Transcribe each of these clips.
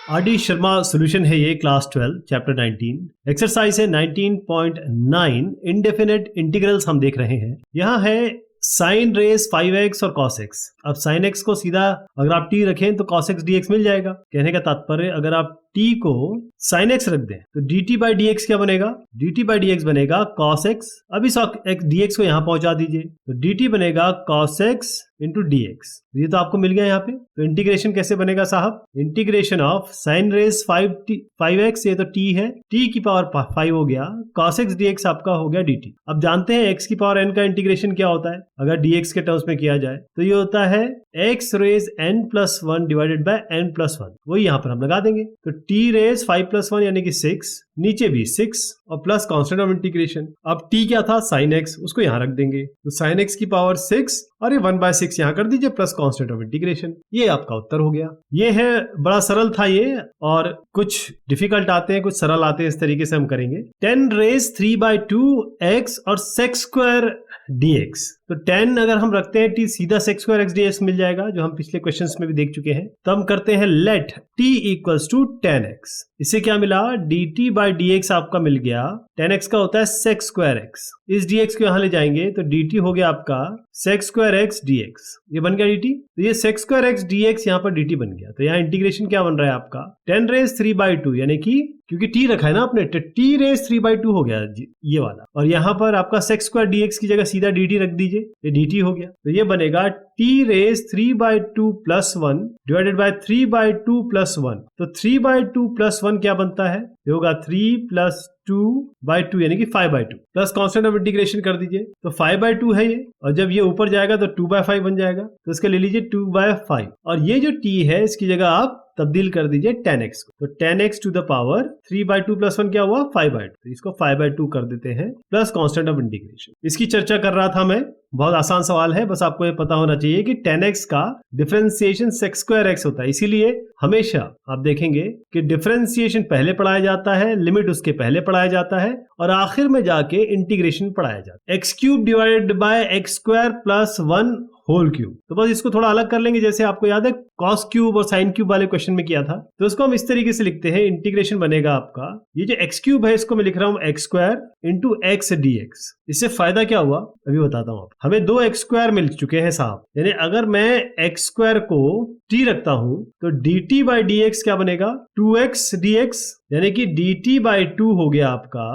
RD. Sharma solution है ये, class 12 chapter 19 exercise है 19.9 इंडेफिनेट इंटीग्रल्स हम देख रहे हैं। यहाँ है साइन रेस 5x और cos x। अब साइन x को सीधा अगर आप t रखें तो cos x dx मिल जाएगा। कहने का तात्पर्य अगर आप t को sin x रख दें तो dt by dx क्या बनेगा? dt by dx बनेगा cos x। अब इस dx को यहां पहुंचा दीजिए तो dt बनेगा cos x इंटू dx। ये तो आपको मिल गया यहाँ पे। तो इंटीग्रेशन कैसे बनेगा साहब? Integration of sine race 5x, ये तो t है, t की पावर 5 हो गया, cos x dx आपका हो गया dt। अब जानते हैं x की पावर n का इंटीग्रेशन क्या होता है अगर dx के टर्म्स में किया जाए तो ये होता है x raise n plus 1 divided by n plus 1। वही यहाँ पर हम लगा देंगे तो t रेज 5 प्लस 1 यानी कि 6, नीचे भी 6 और प्लस कांस्टेंट ऑफ इंटीग्रेशन। अब t क्या था? साइन x, उसको यहाँ रख देंगे तो साइन x की पावर 6 और ये 1/6 यहाँ कर दीजिए प्लस कांस्टेंट ऑफ इंटीग्रेशन। ये आपका उत्तर हो गया। ये है, बड़ा सरल था ये, और कुछ डिफिकल्ट आते हैं, कुछ सरल आते हैं, इस तरीके से हम करेंगे। 10 रेज 3/2x और sec स्क्वायर dx। तो 10 अगर हम रखते हैं t, सीधा sec स्क्वायर x dx मिल जाएगा, जो हम पिछले क्वेश्चंस में भी देख चुके हैं। तो हम करते हैं late t equals to 10x। इससे क्या मिला? dt by dx आपका मिल गया। 10x का होता है sec स्क्वायर x। इस dx को यहां ले जाएंगे तो dt हो गया आपका sec स्क्वायर x dx। ये बन गया dt। तो ये sec स्क्वायर x dx यहाँ पर dt बन गया। तो यहाँ इंटीग्रेशन क्या बन रहा है आपका? 10 रेज 3/2 यानी कि क्योंकि t रखा है ना आपने तो t रेज 3/2 हो गया ये वाला, और यहाँ पर आपका sec स्क्वायर dx की जगह सीधा dt रख दीजिए, ये dt हो गया। तो ये बनेगा t raise 3/2 plus 1 divided by 3/2 plus 1। तो 3/2 प्लस 1 क्या बनता है? ये होगा 3 प्लस 2/2 यानी कि 5/2 प्लस कांस्टेंट ऑफ इंटीग्रेशन कर दीजिए तो 5/2 है ये, और जब ये ऊपर जाएगा तो 2/5 बन जाएगा। तो इसका ले लीजिए 2/5, और ये जो t है इसकी जगह आप तब्दील कर दीजिए 10x को। तो 10x to the power 3/2 plus 1 क्या हुआ? 5/2। तो इसको 5/2 कर देते हैं प्लस कांस्टेंट ऑफ इंटीग्रेशन। इसकी चर्चा कर रहा था मैं। बहुत आसान सवाल है, बस आपको ये पता होना चाहिए कि 10x का डिफरेंशिएशन sec स्क्वायर x होता है। इसीलिए हमेशा आप देखेंगे कि डिफरेंशिएशन पहले पढ़ाया जाता है, लिमिट उसके पहले पढ़ाया जाता है, और आखिर में जाके इंटीग्रेशन पढ़ाया जाता है। x³ divided by x² plus 1 whole cube. तो बस इसको थोड़ा अलग कर लेंगे, जैसे आपको याद है cos क्यूब और sin क्यूब वाले क्वेश्चन में किया था। तो इसको हम इस तरीके से लिखते हैं, इंटीग्रेशन बनेगा आपका, ये जो x³ है इसको मैं लिख रहा हूं x² इंटू x dx। इससे फायदा क्या हुआ अभी बताता हूं। हमें 2x² मिल चुके हैं साहब, यानी अगर मैं x² को t रखता हूं तो dt by dx क्या बनेगा? 2x dx, यानी कि dt by 2 हो गया आपका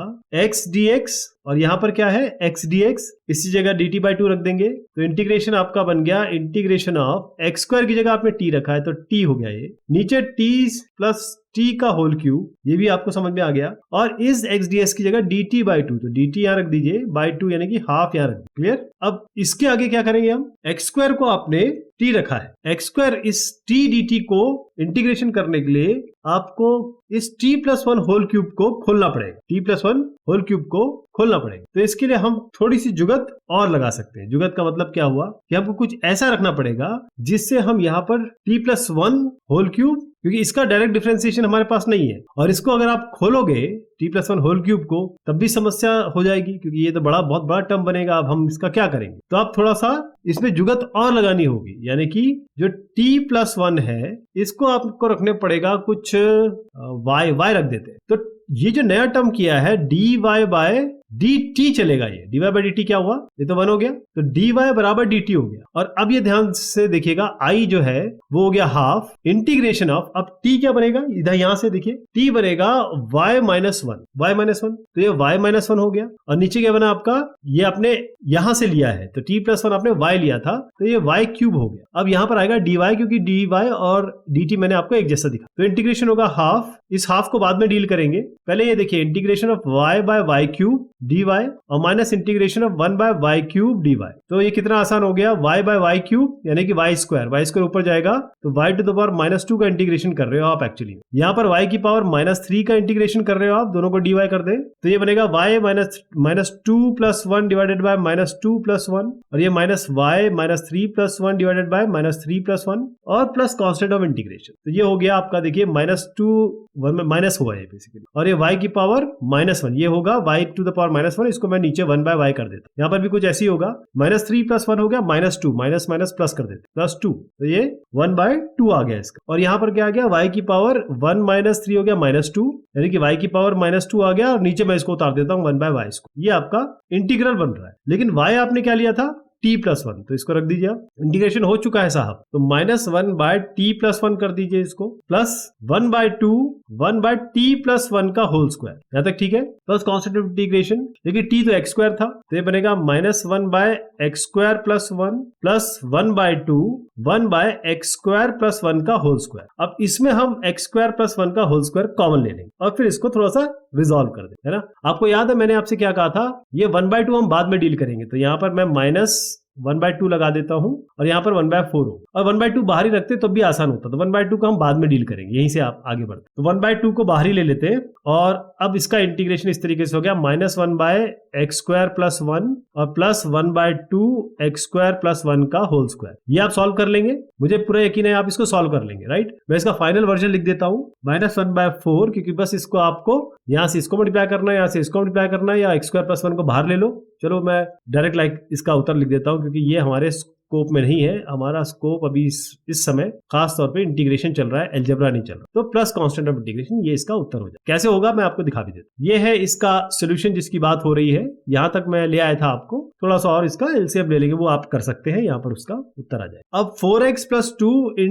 x dx, और यहां पर क्या है? x dx। इसी जगह dt by 2 रख देंगे तो इंटीग्रेशन आपका बन गया इंटीग्रेशन ऑफ x² की जगह आपने t रखा है तो t हो गया, ये नीचे t प्लस t का होल क्यूब, ये भी आपको समझ में आ गया, और इस x ds की जगह dt by 2, तो dt यहां रख दीजिए, by 2 यानी कि हाफ यहां रख दीजिए। क्लियर? अब इसके आगे क्या करेंगे हम? x² को आपने t रखा है, x² इस t dt को इंटीग्रेशन करने के लिए आपको इस t प्लस 1 होल क्यूब को खोलना पड़ेगा, t प्लस 1 होल क्यूब को खोलना पड़ेगा। तो इसके लिए हम थोड़ी सी जुगत और लगा सकते हैं। जुगत का मतलब क्या हुआ कि हमको कुछ ऐसा रखना पड़ेगा जिससे हम यहाँ पर t प्लस 1 होल क्यूब, क्योंकि इसका डायरेक्ट डिफरेंशिएशन हमारे पास नहीं है, और इसको अगर आप खोलोगे t प्लस 1 होल क्यूब को तब भी समस्या हो जाएगी, क्योंकि ये तो बहुत बड़ा टर्म बनेगा। अब हम इसका क्या करेंगे? तो आप थोड़ा सा इसमें जुगत और लगानी होगी, यानी कि जो t प्लस 1 है इसको आपको रखने पड़ेगा कुछ y रख देते हैं। तो ये जो नया टर्म किया है dy बाय dt चलेगा, ये dy बाय dt क्या हुआ? ये तो 1 हो गया, तो dy बराबर dt हो गया। और अब ये ध्यान से देखिएगा, i जो है वो हो गया हाफ इंटीग्रेशन ऑफ, अब t क्या बनेगा? इधर यहां से देखिए t बनेगा y माइनस 1, तो ये y माइनस 1 हो गया, और नीचे क्या बना आपका? ये आपने यहां से लिया है तो t प्लस 1 आपने y लिया था तो ये y³ हो गया। अब यहां पर आएगा dy, क्योंकि dy और dt मैंने आपको एक जैसा दिखा, तो इंटीग्रेशन होगा हाफ। इस हाफ को बाद में डील करेंगे, पहले ये देखिए integration of y by y³ dy और minus integration of 1 by y³ dy। तो ये कितना आसान हो गया? y बाय y³ यानी कि y² ऊपर जाएगा तो y टू द पावर -2 का इंटीग्रेशन कर रहे हो आप। एक्चुअली यहाँ पर y की पावर -3 का इंटीग्रेशन कर रहे हो आप, दोनों को dy कर दे तो ये बनेगा y -2 plus 1 divided bye -2 plus 1, और ये minus y -3 plus 1 divided bye -3 plus 1 और प्लस कांस्टेंट ऑफ इंटीग्रेशन। तो ये हो गया आपका, देखिए -2 1 में माइनस हुआ है बेसिकली, और ये y की पावर -1, ये होगा y टू द पावर -1, इसको मैं नीचे 1/y कर देता हूँ। यहाँ पर भी कुछ ऐसी होगा, -3 + 1 हो गया -2, माइनस माइनस प्लस कर देते +2, तो ये 1/2 आ गया इसका। और यहाँ पर क्या आ गया, y की पावर 1 - 3 हो गया -2, यानी कि y की पावर -2 आ गया, और नीचे मैं इसको उतार देता हूँ 1/y इसको। ये आपका इंटीग्रल बन रहा है, लेकिन y आपने क्या लिया था, t+1, तो इसको रख दीजिए आप। इंटीग्रेशन हो चुका है साहब, तो -1/t+1 कर दीजिए इसको, प्लस 1/2 1/t+1 का होल स्क्वायर। यहां तक ठीक है, प्लस कांस्टेंट ऑफ इंटीग्रेशन, देखिए t तो x² था, तो ये बनेगा -1/x² + 1 प्लस 1/2 1/x² + 1 का होल स्क्वायर। अब इसमें हम x² + 1 का होल स्क्वायर कॉमन ले लेंगे और फिर इसको थोड़ा सा रिजॉल्व कर दें, है ना। आपको याद है मैंने आपसे क्या कहा था, ये 1/2 हम बाद में डील करेंगे, तो यहां पर मैं -1/2 लगा देता हूं और यहां पर 1/4 हो, और 1/2 बाहर ही रखते तब भी आसान होता, तो 1/2 को हम बाद में डील करेंगे, यहीं से आप आगे बढ़ते। तो 1/2 को बाहर ही ले लेते हैं, और अब इसका इंटीग्रेशन इस तरीके से हो गया, -1/x² + 1 और प्लस 1/2x² + 1 का होल स्क्वायर। ये आप सॉल्व कर लेंगे, मुझे पूरा यकीन है आप इसको सॉल्व कर लेंगे, राइट। मैं इसका फाइनल वर्जन लिख देता हूं, -1/4, क्योंकि बस इसको आपको यहां से इसको मल्टीप्लाई करना है, यहां से इसको मल्टीप्लाई करना है, या x² + 1 को बाहर ले लो। चलो मैं डायरेक्ट इसका उत्तर लिख देता हूं, क्योंकि ये हमारे स्कोप में नहीं है, हमारा स्कोप अभी इस समय खास तौर पे इंटीग्रेशन चल रहा है, अलजेब्रा नहीं चल रहा। तो प्लस कांस्टेंट ऑफ इंटीग्रेशन, ये इसका उत्तर हो जाए। कैसे होगा मैं आपको दिखा भी देता हूं। ये है इसका सोल्यूशन जिसकी बात हो रही है, यहां तक मैं ले आया था आपको, थोड़ा सा और इसका एलसीएम ले लेंगे, वो आप कर सकते हैं, यहां पर उसका उत्तर आ जाए। अब 4x + 2 ×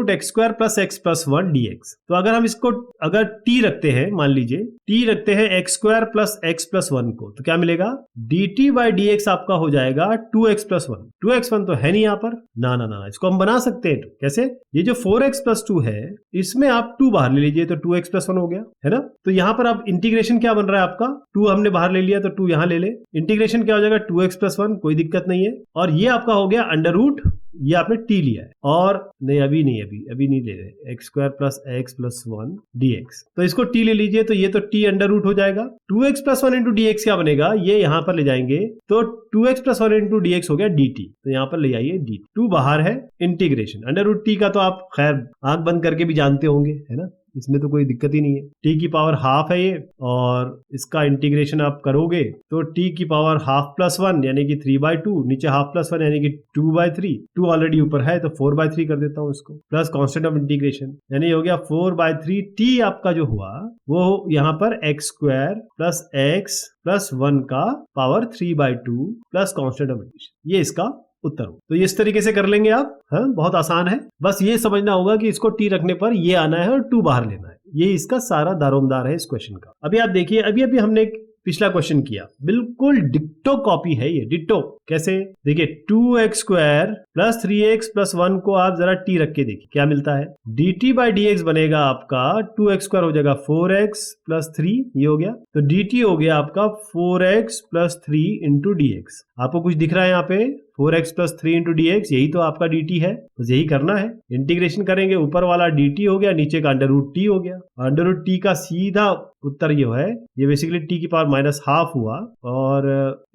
√x² + x + 1 dx। तो अगर हम इसको अगर t रखते हैं, मान लीजिए t रखते हैं x² + x + 1 को, तो क्या मिलेगा, dt/dx आपका हो जाएगा 2x + 1। 2x1 तो है नहीं यहाँ पर, ना ना ना, इसको हम बना सकते हैं। कैसे, ये जो 4x + 2 है, इसमें आप 2 बाहर ले लीजिए, तो 2x + 1 हो गया, है ना। तो यहाँ पर अब इंटीग्रेशन क्या बन रहा है आपका, 2 हमने बाहर ले लिया, तो 2 यहाँ ले ले, इंटीग्रेशन क्या हो जाएगा, 2x + 1, कोई दिक्कत नहीं है। और ये आपका हो गया √ ये आपने t लिया है, और नहीं अभी नहीं ले रहे, x² + x + 1 dx, तो इसको t ले लीजिए, तो ये तो t √ हो जाएगा। 2x + 1 × dx क्या बनेगा, ये यहां पर ले जाएंगे, तो 2x + 1 × dx हो गया dt, तो यहां पर ले आइए dt, 2 बाहर है, इंटीग्रेशन √t का तो आप खैर आंख बंद करके भी जानते होंगे, है ना, इसमें तो कोई दिक्कत ही नहीं है। t की पावर ½ है ये, और इसका इंटीग्रेशन आप करोगे तो t की पावर ½ + 1 यानी कि 3/2, नीचे ½ + 1 यानी कि 2/3, 2 ऑलरेडी ऊपर है तो 4/3 कर देता हूं इसको, प्लस कांस्टेंट ऑफ इंटीग्रेशन, यानी हो गया 4/3। t आपका जो हुआ वो यहाँ पर x² + x + 1 का power 3/2 plus constant of integration, ये इसका उत्तर हो। तो इस तरीके से कर लेंगे आप, हाँ, बहुत आसान है। बस ये समझना होगा कि इसको t रखने पर ये आना है और 2 बाहर लेना है, ये इसका सारा दारोमदार है इस क्वेश्चन का। अभी आप देखिए, अभी हमने एक पिछला क्वेश्चन किया, बिल्कुल डिक्टो कॉपी है ये, डिक्टो। कैसे, देखिए 2x² + 3x + 1 को आप जरा t रख के देखिए क्या मिलता है, dt/dx बनेगा आपका 2x² हो जाएगा 4x + 3, ये हो गया, तो dt हो गया आपका 4x + 3 × dx। आपको कुछ दिख रहा है यहाँ पे, 4x + 3 × dx, यही तो आपका dt है, बस यही करना है। इंटीग्रेशन करेंगे, ऊपर वाला dt हो गया, नीचे का √t हो गया, √t का सीधा उत्तर ये है, ये बेसिकली t की पावर -½ हुआ, और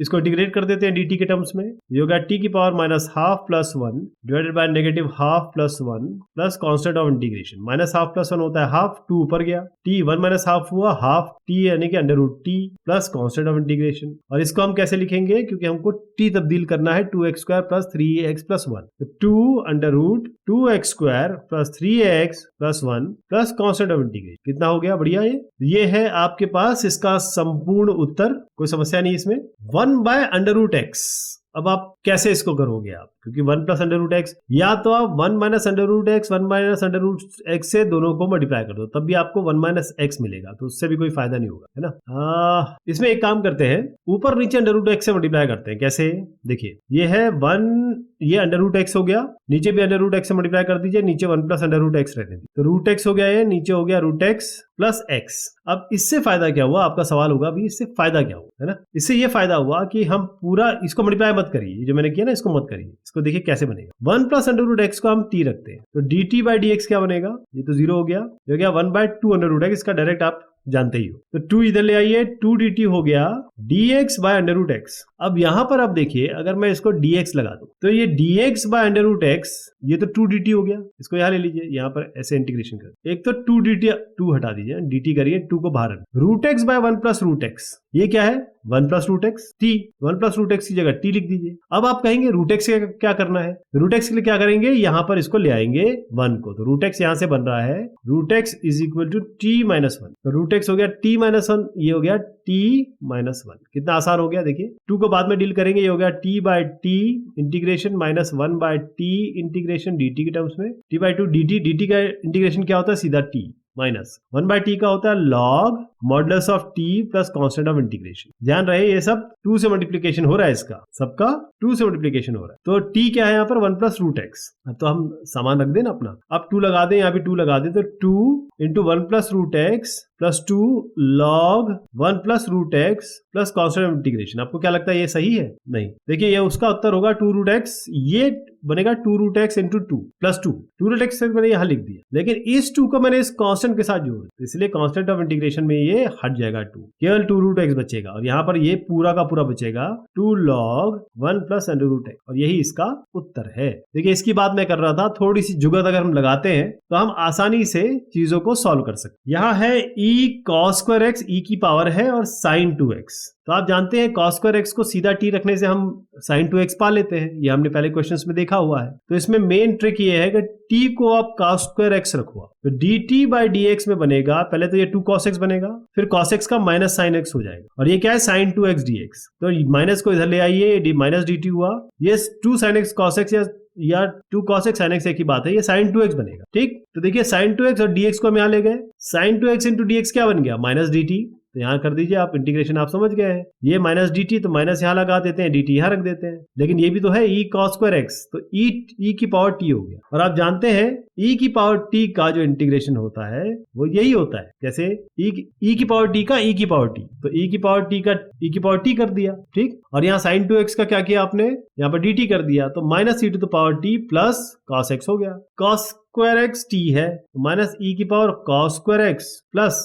इसको इंटीग्रेट कर देते हैं dt के टर्म्स में, ये होगा t की power -½ + 1 divided bye -½ + 1 plus constant of integration. -½ + 1 होता है ½ 2 ऊपर गया, t 1 - ½ हुआ, ½ t यानी कि √t plus constant of integration. और इसको हम कैसे लिखेंगे, क्योंकि हमको t तब्दील करना है 2x² + 3x + 1, तो 2 √2x² + 3x + 1 plus constant of integration, कितना हो गया, बढ़िया। ये है आपके पास इसका संपूर्ण उत्तर, कोई समस्या नहीं इसमें, 1/√x। अब आप कैसे इसको करोगे आप, क्योंकि 1 + √x, या तो आप 1 - √x 1 - √x से दोनों को मल्टीप्लाई कर दो, तब भी आपको 1 - x मिलेगा, तो उससे भी कोई फायदा नहीं होगा, है ना। इसमें एक काम करते हैं, ऊपर नीचे √x से मल्टीप्लाई करते हैं। कैसे, देखिए ये है 1, ये √x हो गया, नीचे भी √x से मल्टीप्लाई कर दीजिए, नीचे 1 + √x रहने दीजिए, तो √x हो गया, ये नीचे हो गया √x + x। अब इससे फायदा क्या हुआ, आपका सवाल होगा अभी, इससे फायदा क्या हुआ, है ना। इससे ये फायदा हुआ कि हम पूरा इसको मल्टीप्लाई मत करिए, जो मैंने किया ना इसको मत करिए, इसको देखिए कैसे बनेगा। 1 + √x को हम t रखते हैं, तो dt/dx क्या बनेगा, ये तो 0 हो गया, ये हो गया 1/2 √x, इसका डायरेक्ट आप जानते ही हो, तो 2 इधर ले आइए, 2 dt हो गया dx/√x। अब यहाँ पर आप देखिए, अगर मैं इसको dx लगा दूं तो ये dx by under root x, ये तो 2dt हो गया, इसको यहाँ ले लीजिए, यहाँ पर ऐसे इंटीग्रेशन कर, एक तो 2dt, 2 हटा दीजिए, dt करिए, 2 को बाहर, root x by 1 plus root x, ये क्या है 1 plus root x t, 1 plus root x की जगह t लिख दीजिए। अब आप कहेंगे रूट एक्स का क्या करना है, रूट एक्स के लिए क्या करेंगे, यहाँ पर इसको ले आएंगे 1 को, तो रूट एक्स यहाँ से बन रहा है root x is equal to t minus 1, तो रूट एक्स हो गया t माइनस 1, ये हो गया t माइनस 1, कितना आसान हो गया देखिए, 2 को बाद में डील करेंगे, ये हो गया t by t integration minus 1 by t integration dt के टर्म्स में, t बाय 2 dt का इंटीग्रेशन क्या होता है, सीधा t माइनस 1 बाय टी का होता है log modulus of T plus constant of integration. ध्यान रहे ये सब 2 से मल्टीप्लिकेशन हो रहा है, इसका सबका 2 से मल्टीप्लिकेशन हो रहा है, तो t क्या है यहाँ पर 1 प्लस रूट एक्स। अब तो हम सामान रख दें ना अपना, अब 2 लगा दें, यहाँ भी 2 लगा दें, तो 2 into 1 plus root x plus 2 log 1 plus root x plus constant of integration. आपको क्या लगता है ये सही है? नहीं, देखिए ये उसका उत्तर होगा 2 रूट एक्स, ये बनेगा 2 root x into 2 plus 2 root x मैंने यहाँ लिख दिया, लेकिन इस 2 को मैंने इस कांस्टेंट के साथ जोड़ दिया, इसलिए कांस्टेंट ऑफ इंटीग्रेशन में ये हट जाएगा 2, केवल 2 रूट एक्स बचेगा, और यहाँ पर ये पूरा का पूरा बचेगा 2 log 1 plus under root x, और यही इसका उत्तर है। देखिए इसकी बात मैं कर रहा था, थोड़ी सी जुगत अगर हम लगाते हैं तो हम आसानी से चीजों को सॉल्व कर सकते। यहाँ है e cos square x, e की पावर है और sin 2x, तो आप जानते हैं cos स्क्वायर x को सीधा t रखने से हम sin 2x पा लेते हैं, ये हमने पहले क्वेश्चंस में देखा हुआ है। तो इसमें मेन ट्रिक ये है कि t को आप cos स्क्वायर x रखो, तो dt बाई dx में बनेगा, पहले तो ये 2 cos x बनेगा, फिर cos x का माइनस sin x हो जाएगा, और ये क्या है sin 2x dx, तो माइनस को इधर ले आइए, माइनस dt हुआ, ये 2 sin x cos x या 2 cos x sin x एक ही बात है, ये sin 2x बनेगा। ठीक, तो देखिए sin 2x और dx को हम यहाँ ले गए, sin 2x इंटू dx क्या बन गया, माइनस dt, तो यहाँ कर दीजिए आप, इंटीग्रेशन आप समझ गए हैं, ये माइनस dt, तो माइनस यहाँ लगा देते हैं, dt यहाँ रख देते हैं, लेकिन ये भी तो है e cos स्क्वायर x, तो e की पावर t हो गया, और आप जानते हैं e की पावर t का जो इंटीग्रेशन होता है वो यही होता है, कैसे e की पावर t का e की पावर t, तो e की पावर t का e की पावर t कर दिया, ठीक, और यहाँ sin 2x का क्या किया आपने, यहाँ पर dt कर दिया, तो minus e to the power t plus cos x हो गया, cos स्क्वायर एक्स टी है, माइनस ई की power cos square x plus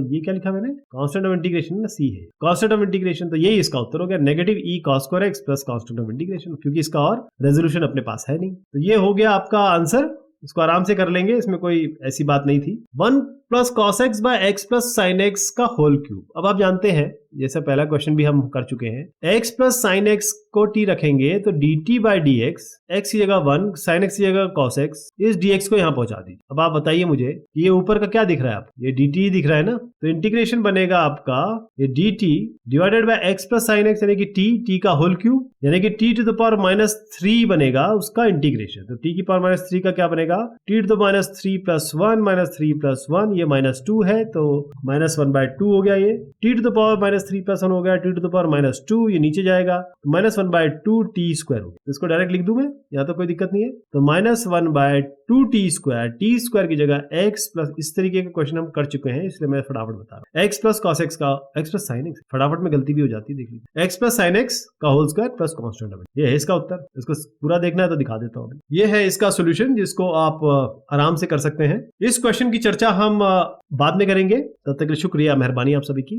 ये क्या लिखा मैंने, कांस्टेंट ऑफ इंटीग्रेशन ना, सी है कांस्टेंट ऑफ इंटीग्रेशन, तो यही इसका उत्तर हो गया, negative E cos square x plus constant of integration, क्योंकि इसका और रेजोल्यूशन अपने पास है नहीं। तो ये हो गया आपका आंसर, इसको आराम से कर लेंगे, इसमें कोई ऐसी बात नहीं थी। 1 plus cos x by x plus sin x का होल क्यूब। अब आप जानते हैं, जैसे पहला क्वेश्चन भी हम कर चुके हैं, x प्लस sin x को t रखेंगे तो dt बाई dx, x की जगह 1, sin x की जगह cos x, इस dx को यहाँ पहुंचा दीजिए। अब आप बताइए मुझे, ये ऊपर का क्या दिख रहा है आपको, ये dt दिख रहा है ना, तो इंटीग्रेशन बनेगा आपका ये dt divided by x plus sin x, यानी कि t का होल क्यूब, यानी कि t to the power minus 3 बनेगा उसका इंटीग्रेशन, तो t की पावर माइनस 3 का क्या बनेगा, t to the minus 3 plus 1 minus 3 plus 1, ये माइनस 2 है, तो माइनस 1 बाय 2 हो गया, ये t to the power minus 3 plus 1 हो गया, t to the power minus 2, ये नीचे जाएगा, तो माइनस 1 बाय 2 t स्क्वायर हो गया, तो इसको डायरेक्ट लिख दूं मैं, यहाँ तो कोई दिक्कत नहीं है, तो माइनस 1 बाय 2 t स्क्वायर की जगह x प्लस, इस तरीके का क्वेश्चन हम कर चुके हैं, इसलिए मैं फटाफट बता रहा हूँ, x प्लस cos x का, x प्लस sin x, फटाफट में गलती भी हो जाती है, देख लीजिए, x प्लस sin x का whole square plus constant of, ये है इसका उत्तर। इसको पूरा देखना है तो दिखा देता हूँ, ये है इसका सोल्यूशन, जिसको आप आराम से कर सकते हैं। इस क्वेश्चन की चर्चा हम बाद में करेंगे, तब तक के लिए शुक्रिया, मेहरबानी आप सभी की।